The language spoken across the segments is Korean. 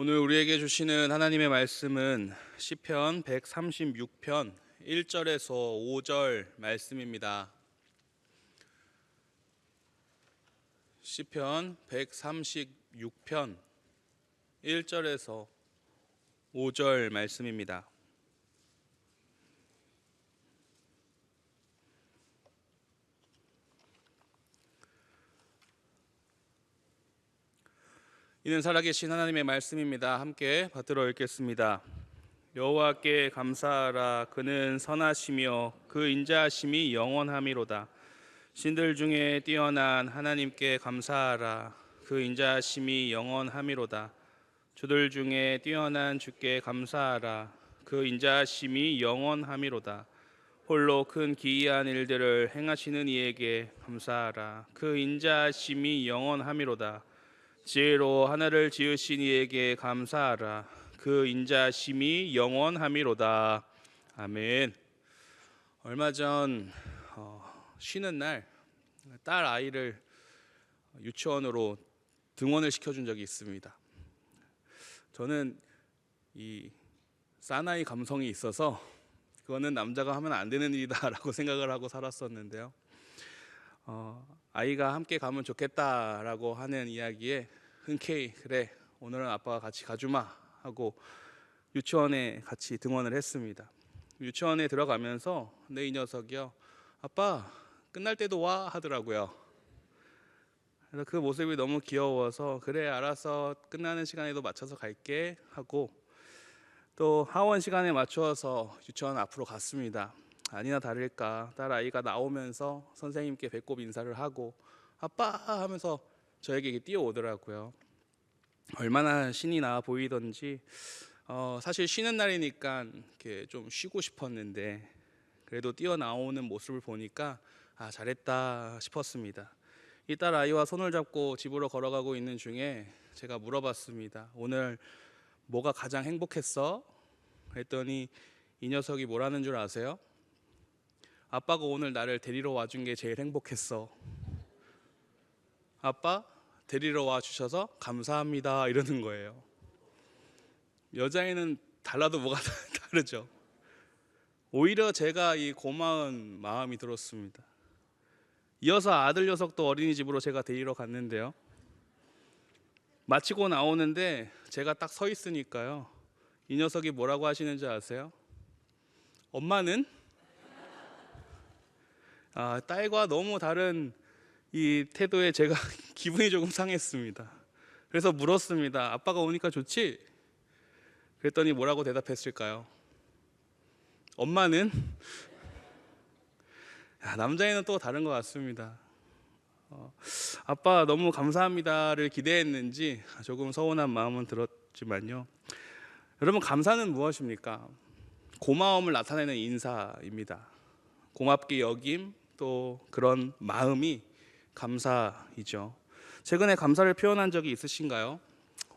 오늘 우리에게 주시는 하나님의 말씀은 시편 136편 1절에서 5절 말씀입니다. 시편 136편 1절에서 5절 말씀입니다. 이는 살아계신 하나님의 말씀입니다. 함께 받들어 읽겠습니다. 여호와께 감사하라. 그는 선하시며 그 인자하심이 영원함이로다. 신들 중에 뛰어난 하나님께 감사하라. 그 인자하심이 영원함이로다. 주들 중에 뛰어난 주께 감사하라. 그 인자하심이 영원함이로다. 홀로 큰 기이한 일들을 행하시는 이에게 감사하라. 그 인자하심이 영원함이로다. 지혜로 하늘을 지으신 이에게 감사하라. 그 인자심이 영원함이로다. 아멘. 얼마 전 쉬는 날 딸 아이를 유치원으로 등원을 시켜준 적이 있습니다. 저는 이 사나이 감성이 있어서 그거는 남자가 하면 안 되는 일이다라고 생각을 하고 살았었는데요. 아이가 함께 가면 좋겠다라고 하는 이야기에 흔쾌히 그래 오늘은 아빠가 같이 가주마 하고 유치원에 같이 등원을 했습니다. 유치원에 들어가면서 이 녀석이요, 아빠 끝날 때도 와 하더라고요. 그래서 그 모습이 너무 귀여워서 그래 알았어 끝나는 시간에도 맞춰서 갈게 하고 또 하원 시간에 맞추어서 유치원 앞으로 갔습니다. 아니나 다를까 딸 아이가 나오면서 선생님께 배꼽 인사를 하고 아빠 하면서 저에게 뛰어오더라고요. 얼마나 신이 나 보이던지 사실 쉬는 날이니까 이렇게 좀 쉬고 싶었는데 그래도 뛰어나오는 모습을 보니까 잘했다 싶었습니다. 이 딸 아이와 손을 잡고 집으로 걸어가고 있는 중에 제가 물어봤습니다. 오늘 뭐가 가장 행복했어? 그랬더니 이 녀석이 뭐라는 줄 아세요? 아빠가 오늘 나를 데리러 와준 게 제일 행복했어. 아빠 데리러 와 주셔서 감사합니다 이러는 거예요. 여자애는 달라도 뭐가 다르죠. 오히려 제가 이 고마운 마음이 들었습니다. 이어서 아들 녀석도 어린이집으로 제가 데리러 갔는데요. 마치고 나오는데 제가 딱 서 있으니까요. 이 녀석이 뭐라고 하시는지 아세요? 엄마는? 딸과 너무 다른 이 태도에 제가 기분이 조금 상했습니다. 그래서 물었습니다. 아빠가 오니까 좋지? 그랬더니 뭐라고 대답했을까요? 엄마는? 남자애는 또 다른 것 같습니다. 아빠 너무 감사합니다를 기대했는지 조금 서운한 마음은 들었지만요. 여러분, 감사는 무엇입니까? 고마움을 나타내는 인사입니다. 고맙게 여김, 또 그런 마음이 감사이죠. 최근에 감사를 표현한 적이 있으신가요?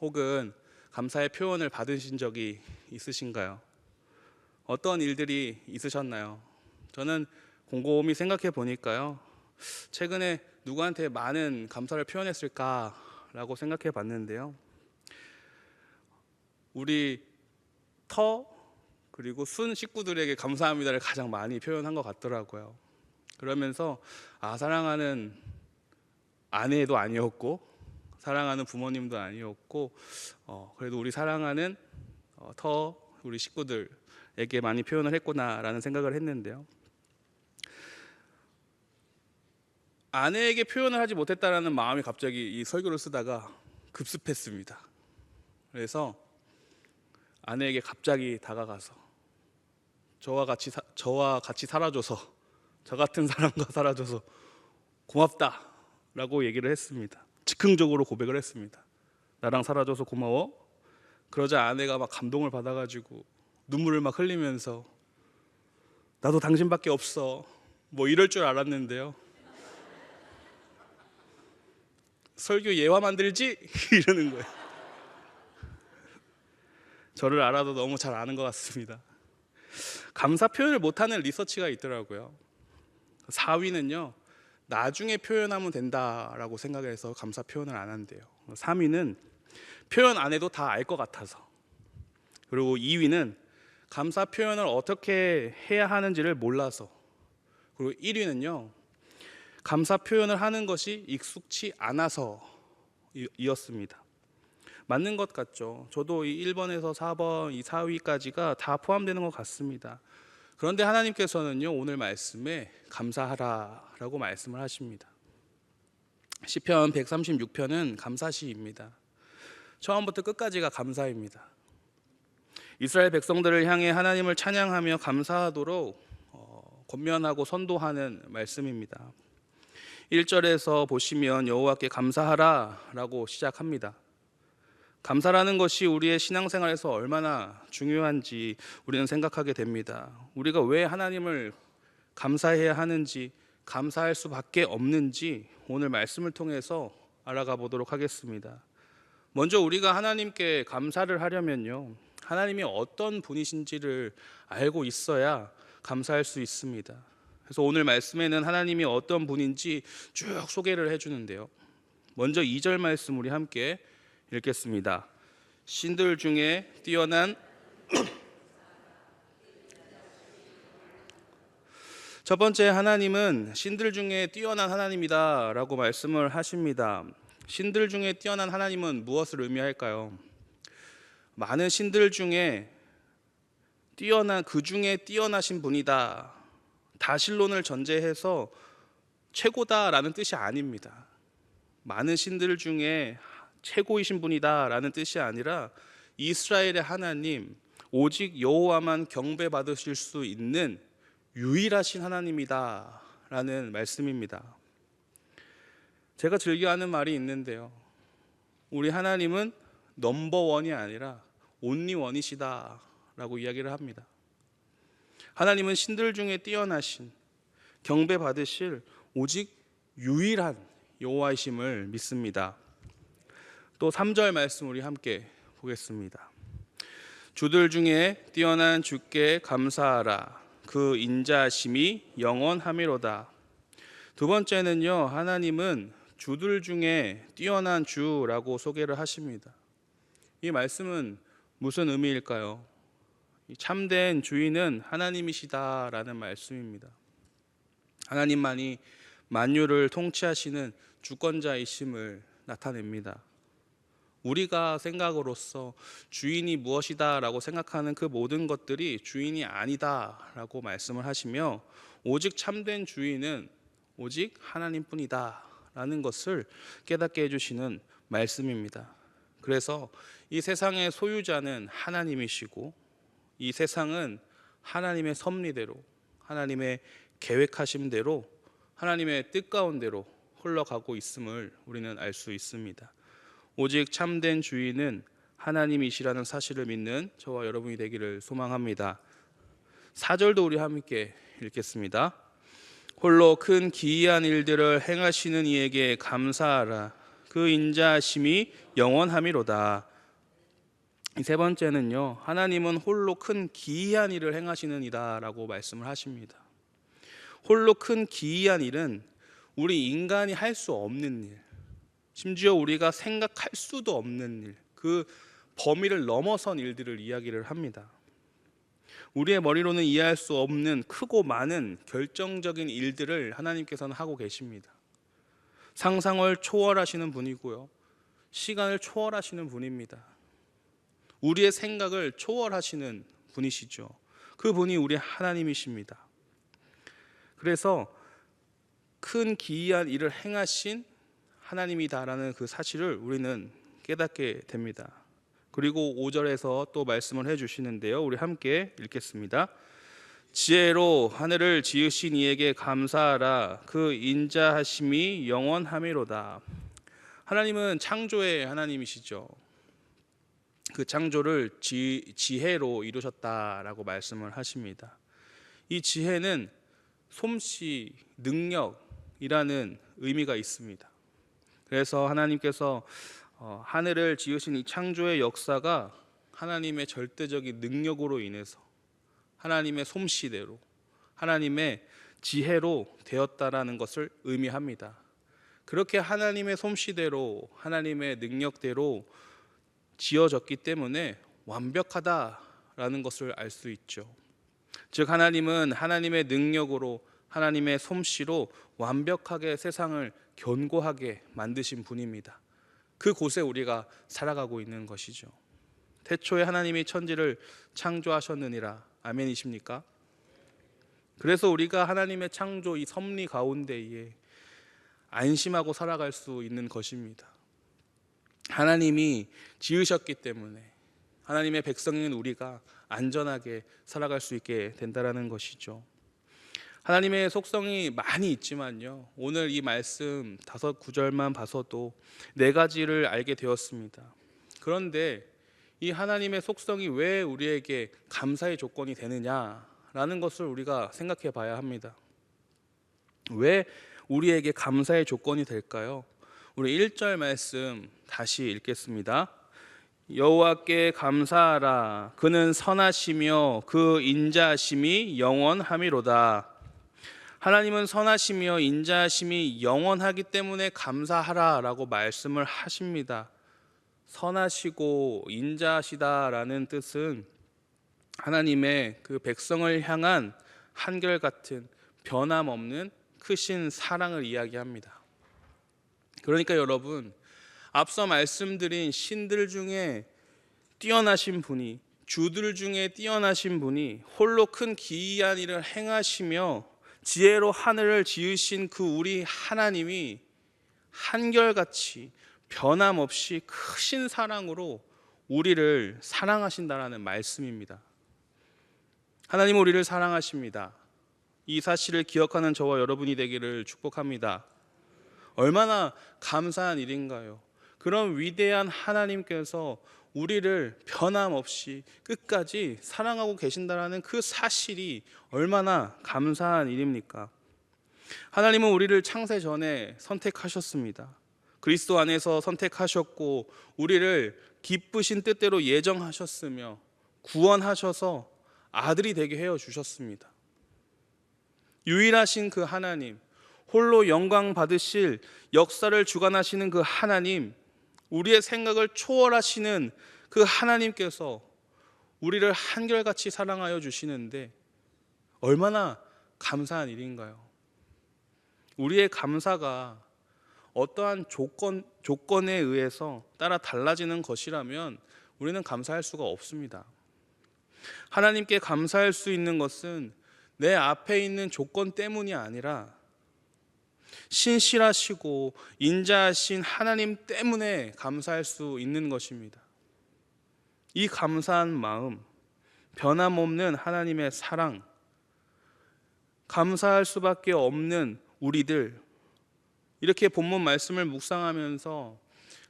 혹은 감사의 표현을 받으신 적이 있으신가요? 어떤 일들이 있으셨나요? 저는 곰곰이 생각해 보니까요, 최근에 누구한테 많은 감사를 표현했을까라고 생각해 봤는데요, 우리 그리고 순 식구들에게 감사합니다를 가장 많이 표현한 것 같더라고요. 그러면서 사랑하는 아내도 아니었고 사랑하는 부모님도 아니었고 그래도 우리 사랑하는 우리 식구들에게 많이 표현을 했구나라는 생각을 했는데요, 아내에게 표현을 하지 못했다라는 마음이 갑자기 이 설교를 쓰다가 급습했습니다. 그래서 아내에게 갑자기 다가가서 저와 같이 살아줘서, 저 같은 사람과 살아줘서 고맙다라고 얘기를 했습니다. 즉흥적으로 고백을 했습니다. 나랑 살아줘서 고마워. 그러자 아내가 막 감동을 받아가지고 눈물을 막 흘리면서 나도 당신밖에 없어 뭐 이럴 줄 알았는데요, 설교 예화 만들지? 이러는 거예요. 저를 알아도 너무 잘 아는 것 같습니다. 감사 표현을 못하는 리서치가 있더라고요. 4위는요, 나중에 표현하면 된다라고 생각해서 감사 표현을 안 한대요. 3위는 표현 안 해도 다 알 것 같아서. 그리고 2위는 감사 표현을 어떻게 해야 하는지를 몰라서. 그리고 1위는요, 감사 표현을 하는 것이 익숙치 않아서 이었습니다. 맞는 것 같죠. 저도 이 1번에서 4번, 이 4위까지가 다 포함되는 것 같습니다. 그런데 하나님께서는요, 오늘 말씀에 감사하라라고 말씀을 하십니다. 시편 136편은 감사시입니다. 처음부터 끝까지가 감사입니다. 이스라엘 백성들을 향해 하나님을 찬양하며 감사하도록 권면하고 선도하는 말씀입니다. 1절에서 보시면 여호와께 감사하라라고 시작합니다. 감사라는 것이 우리의 신앙생활에서 얼마나 중요한지 우리는 생각하게 됩니다. 우리가 왜 하나님을 감사해야 하는지, 감사할 수밖에 없는지 오늘 말씀을 통해서 알아가 보도록 하겠습니다. 먼저 우리가 하나님께 감사를 하려면요, 하나님이 어떤 분이신지를 알고 있어야 감사할 수 있습니다. 그래서 오늘 말씀에는 하나님이 어떤 분인지 쭉 소개를 해주는데요, 먼저 2절 말씀 우리 함께 읽겠습니다. 신들 중에 뛰어난 첫 번째, 하나님은 신들 중에 뛰어난 하나님이다 라고 말씀을 하십니다. 신들 중에 뛰어난 하나님은 무엇을 의미할까요? 많은 신들 중에 뛰어난, 그 중에 뛰어나신 분이다, 다신론을 전제해서 최고다라는 뜻이 아닙니다. 많은 신들 중에 최고이신 분이다 라는 뜻이 아니라 이스라엘의 하나님, 오직 여호와만 경배받으실 수 있는 유일하신 하나님이다 라는 말씀입니다. 제가 즐겨하는 말이 있는데요, 우리 하나님은 넘버원이 아니라 온리원이시다 라고 이야기를 합니다. 하나님은 신들 중에 뛰어나신, 경배받으실 오직 유일한 여호와이심을 믿습니다. 또 3절 말씀 우리 함께 보겠습니다. 주들 중에 뛰어난 주께 감사하라. 그 인자심이 영원하미로다. 두 번째는요, 하나님은 주들 중에 뛰어난 주라고 소개를 하십니다. 이 말씀은 무슨 의미일까요? 참된 주인은 하나님이시다라는 말씀입니다. 하나님만이 만유를 통치하시는 주권자이심을 나타냅니다. 우리가 생각으로서 주인이 무엇이다 라고 생각하는 그 모든 것들이 주인이 아니다 라고 말씀을 하시며, 오직 참된 주인은 오직 하나님뿐이다 라는 것을 깨닫게 해주시는 말씀입니다. 그래서 이 세상의 소유자는 하나님이시고, 이 세상은 하나님의 섭리대로, 하나님의 계획하심대로, 하나님의 뜻 가운데로 흘러가고 있음을 우리는 알 수 있습니다. 오직 참된 주인은 하나님이시라는 사실을 믿는 저와 여러분이 되기를 소망합니다. 4절도 우리 함께 읽겠습니다. 홀로 큰 기이한 일들을 행하시는 이에게 감사하라. 그 인자심이 영원하미로다. 세 번째는요, 하나님은 홀로 큰 기이한 일을 행하시는 이다 라고 말씀을 하십니다. 홀로 큰 기이한 일은 우리 인간이 할 수 없는 일, 심지어 우리가 생각할 수도 없는 일, 그 범위를 넘어선 일들을 이야기를 합니다. 우리의 머리로는 이해할 수 없는 크고 많은 결정적인 일들을 하나님께서는 하고 계십니다. 상상을 초월하시는 분이고요, 시간을 초월하시는 분입니다. 우리의 생각을 초월하시는 분이시죠. 그 분이 우리 하나님이십니다. 그래서 큰 기이한 일을 행하신 하나님이다라는 그 사실을 우리는 깨닫게 됩니다. 그리고 5절에서 또 말씀을 해주시는데요, 우리 함께 읽겠습니다. 지혜로 하늘을 지으신 이에게 감사하라. 그 인자하심이 영원하미로다. 하나님은 창조의 하나님이시죠. 그 창조를 지혜로 이루셨다라고 말씀을 하십니다. 이 지혜는 솜씨, 능력이라는 의미가 있습니다. 그래서 하나님께서 하늘을 지으신 이 창조의 역사가 하나님의 절대적인 능력으로 인해서, 하나님의 솜씨대로, 하나님의 지혜로 되었다라는 것을 의미합니다. 그렇게 하나님의 솜씨대로, 하나님의 능력대로 지어졌기 때문에 완벽하다라는 것을 알 수 있죠. 즉 하나님은 하나님의 능력으로 하나님의 솜씨로 완벽하게 세상을 견고하게 만드신 분입니다. 그곳에 우리가 살아가고 있는 것이죠. 태초에 하나님이 천지를 창조하셨느니라. 아멘이십니까? 그래서 우리가 하나님의 창조 이 섭리 가운데에 안심하고 살아갈 수 있는 것입니다. 하나님이 지으셨기 때문에 하나님의 백성인 우리가 안전하게 살아갈 수 있게 된다는 것이죠. 하나님의 속성이 많이 있지만요, 오늘 이 말씀 5구절만 봐서도 4가지를 알게 되었습니다. 그런데 이 하나님의 속성이 왜 우리에게 감사의 조건이 되느냐라는 것을 우리가 생각해 봐야 합니다. 왜 우리에게 감사의 조건이 될까요? 우리 1절 말씀 다시 읽겠습니다. 여호와께 감사하라. 그는 선하시며 그 인자하심이 영원함이로다. 하나님은 선하시며 인자하심이 영원하기 때문에 감사하라라고 말씀을 하십니다. 선하시고 인자하시다라는 뜻은 하나님의 그 백성을 향한 한결같은 변함없는 크신 사랑을 이야기합니다. 그러니까 여러분, 앞서 말씀드린 신들 중에 뛰어나신 분이, 주들 중에 뛰어나신 분이 홀로 큰 기이한 일을 행하시며 지혜로 하늘을 지으신 그 우리 하나님이 한결같이 변함없이 크신 사랑으로 우리를 사랑하신다라는 말씀입니다. 하나님은 우리를 사랑하십니다. 이 사실을 기억하는 저와 여러분이 되기를 축복합니다. 얼마나 감사한 일인가요? 그런 위대한 하나님께서 우리를 변함없이 끝까지 사랑하고 계신다는 그 사실이 얼마나 감사한 일입니까? 하나님은 우리를 창세 전에 선택하셨습니다. 그리스도 안에서 선택하셨고 우리를 기쁘신 뜻대로 예정하셨으며 구원하셔서 아들이 되게 해어 주셨습니다. 유일하신 그 하나님, 홀로 영광 받으실 역사를 주관하시는 그 하나님, 우리의 생각을 초월하시는 그 하나님께서 우리를 한결같이 사랑하여 주시는데 얼마나 감사한 일인가요? 우리의 감사가 어떠한 조건에 의해서 따라 달라지는 것이라면 우리는 감사할 수가 없습니다. 하나님께 감사할 수 있는 것은 내 앞에 있는 조건 때문이 아니라 신실하시고 인자하신 하나님 때문에 감사할 수 있는 것입니다. 이 감사한 마음, 변함없는 하나님의 사랑, 감사할 수밖에 없는 우리들, 이렇게 본문 말씀을 묵상하면서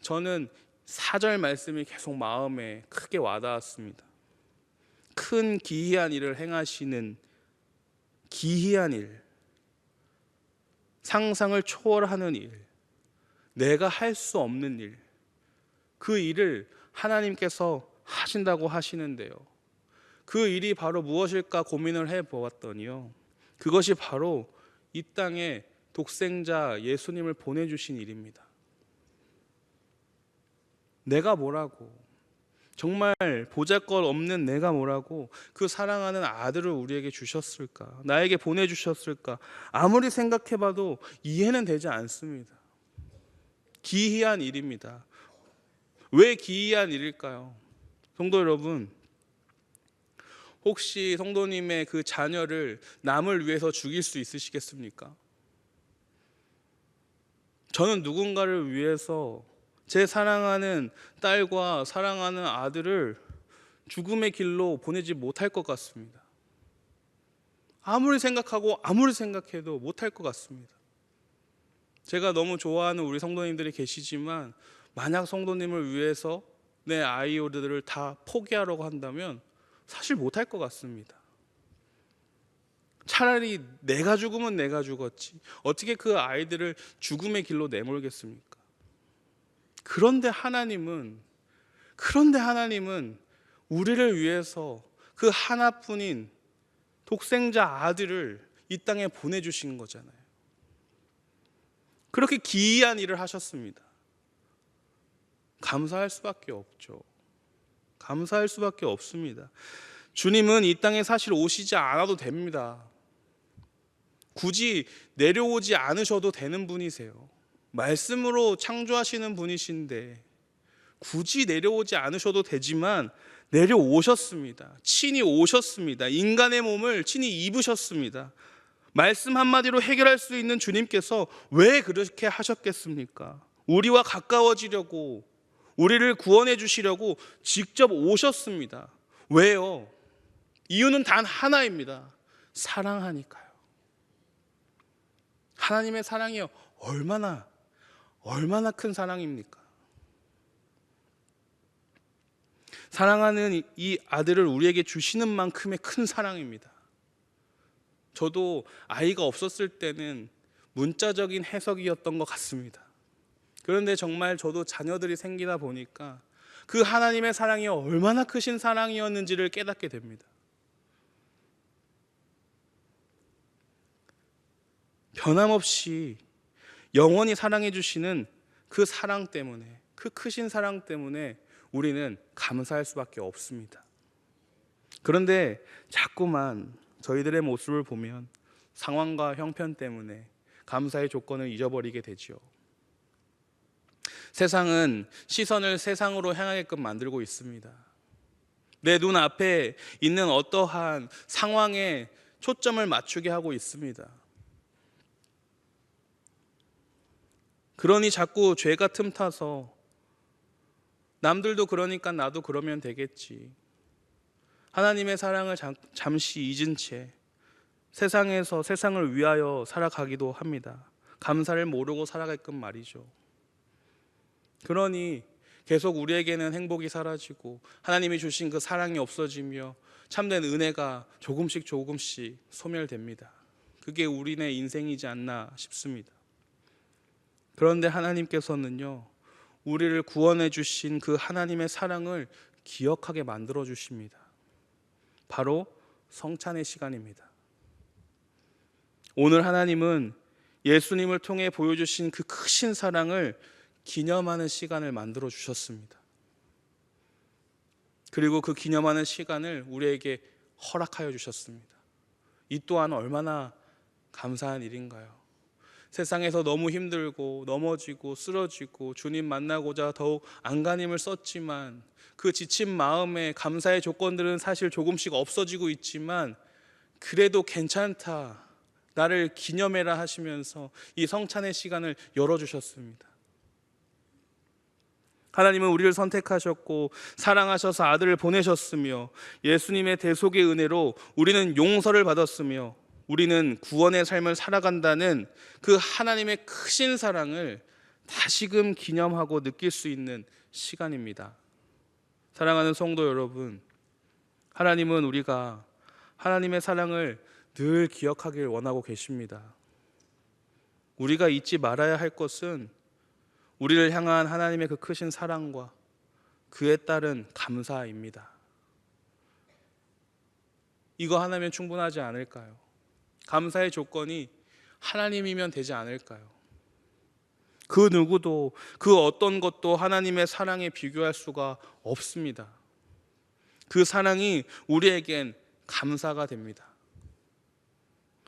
저는 4절 말씀이 계속 마음에 크게 와닿았습니다. 큰 기이한 일을 행하시는 기이한 일, 상상을 초월하는 일, 내가 할 수 없는 일, 그 일을 하나님께서 하신다고 하시는데요, 그 일이 바로 무엇일까 고민을 해보았더니요, 그것이 바로 이 땅에 독생자 예수님을 보내주신 일입니다. 내가 뭐라고, 정말 보잘것없는 내가 뭐라고 그 사랑하는 아들을 우리에게 주셨을까, 나에게 보내주셨을까, 아무리 생각해봐도 이해는 되지 않습니다. 기이한 일입니다. 왜 기이한 일일까요? 성도 여러분, 혹시 성도님의 그 자녀를 남을 위해서 죽일 수 있으시겠습니까? 저는 누군가를 위해서 제 사랑하는 딸과 사랑하는 아들을 죽음의 길로 보내지 못할 것 같습니다. 아무리 생각하고 아무리 생각해도 못할 것 같습니다. 제가 너무 좋아하는 우리 성도님들이 계시지만 만약 성도님을 위해서 내 아이들을 다 포기하려고 한다면 사실 못할 것 같습니다. 차라리 내가 죽으면 내가 죽었지 어떻게 그 아이들을 죽음의 길로 내몰겠습니까? 그런데 하나님은 우리를 위해서 그 하나뿐인 독생자 아들을 이 땅에 보내주신 거잖아요. 그렇게 기이한 일을 하셨습니다. 감사할 수밖에 없죠. 감사할 수밖에 없습니다. 주님은 이 땅에 사실 오시지 않아도 됩니다. 굳이 내려오지 않으셔도 되는 분이세요. 말씀으로 창조하시는 분이신데 굳이 내려오지 않으셔도 되지만 내려오셨습니다. 친히 오셨습니다. 인간의 몸을 친히 입으셨습니다. 말씀 한마디로 해결할 수 있는 주님께서 왜 그렇게 하셨겠습니까? 우리와 가까워지려고, 우리를 구원해 주시려고 직접 오셨습니다. 왜요? 이유는 단 하나입니다. 사랑하니까요. 하나님의 사랑이요, 얼마나 큰 사랑입니까? 사랑하는 이 아들을 우리에게 주시는 만큼의 큰 사랑입니다. 저도 아이가 없었을 때는 문자적인 해석이었던 것 같습니다. 그런데 정말 저도 자녀들이 생기다 보니까 그 하나님의 사랑이 얼마나 크신 사랑이었는지를 깨닫게 됩니다. 변함없이 영원히 사랑해 주시는 그 사랑 때문에, 그 크신 사랑 때문에 우리는 감사할 수밖에 없습니다. 그런데 자꾸만 저희들의 모습을 보면 상황과 형편 때문에 감사의 조건을 잊어버리게 되지요. 세상은 시선을 세상으로 향하게끔 만들고 있습니다. 내 눈앞에 있는 어떠한 상황에 초점을 맞추게 하고 있습니다. 그러니 자꾸 죄가 틈타서 남들도 그러니까 나도 그러면 되겠지, 하나님의 사랑을 잠시 잊은 채 세상에서 세상을 위하여 살아가기도 합니다. 감사를 모르고 살아가게끔 말이죠. 그러니 계속 우리에게는 행복이 사라지고 하나님이 주신 그 사랑이 없어지며 참된 은혜가 조금씩 소멸됩니다. 그게 우리네 인생이지 않나 싶습니다. 그런데 하나님께서는요, 우리를 구원해 주신 그 하나님의 사랑을 기억하게 만들어 주십니다. 바로 성찬의 시간입니다. 오늘 하나님은 예수님을 통해 보여주신 그 크신 사랑을 기념하는 시간을 만들어 주셨습니다. 그리고 그 기념하는 시간을 우리에게 허락하여 주셨습니다. 이 또한 얼마나 감사한 일인가요? 세상에서 너무 힘들고 넘어지고 쓰러지고 주님 만나고자 더욱 안간힘을 썼지만 그 지친 마음에 감사의 조건들은 사실 조금씩 없어지고 있지만 그래도 괜찮다, 나를 기념해라 하시면서 이 성찬의 시간을 열어주셨습니다. 하나님은 우리를 선택하셨고 사랑하셔서 아들을 보내셨으며 예수님의 대속의 은혜로 우리는 용서를 받았으며 우리는 구원의 삶을 살아간다는 그 하나님의 크신 사랑을 다시금 기념하고 느낄 수 있는 시간입니다. 사랑하는 성도 여러분, 하나님은 우리가 하나님의 사랑을 늘 기억하길 원하고 계십니다. 우리가 잊지 말아야 할 것은 우리를 향한 하나님의 그 크신 사랑과 그에 따른 감사입니다. 이거 하나면 충분하지 않을까요? 감사의 조건이 하나님이면 되지 않을까요? 그 누구도 그 어떤 것도 하나님의 사랑에 비교할 수가 없습니다. 그 사랑이 우리에겐 감사가 됩니다.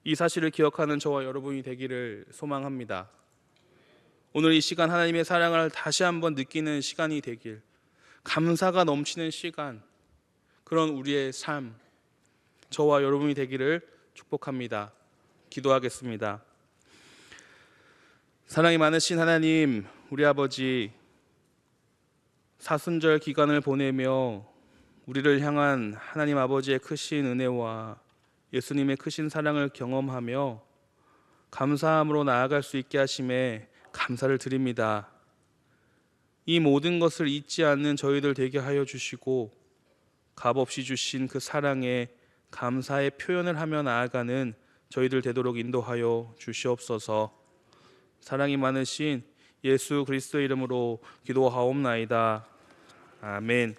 이 사실을 기억하는 저와 여러분이 되기를 소망합니다. 오늘 이 시간 하나님의 사랑을 다시 한번 느끼는 시간이 되길, 감사가 넘치는 시간, 그런 우리의 삶, 저와 여러분이 되기를 축복합니다. 기도하겠습니다. 사랑이 많으신 하나님, 우리 아버지, 사순절 기간을 보내며 우리를 향한 하나님 아버지의 크신 은혜와 예수님의 크신 사랑을 경험하며 감사함으로 나아갈 수 있게 하심에 감사를 드립니다. 이 모든 것을 잊지 않는 저희들 되게 하여 주시고 값없이 주신 그 사랑에 감사의 표현을 하며 나아가는 저희들 되도록 인도하여 주시옵소서. 사랑이 많으신 예수 그리스도의 이름으로 기도하옵나이다. 아멘.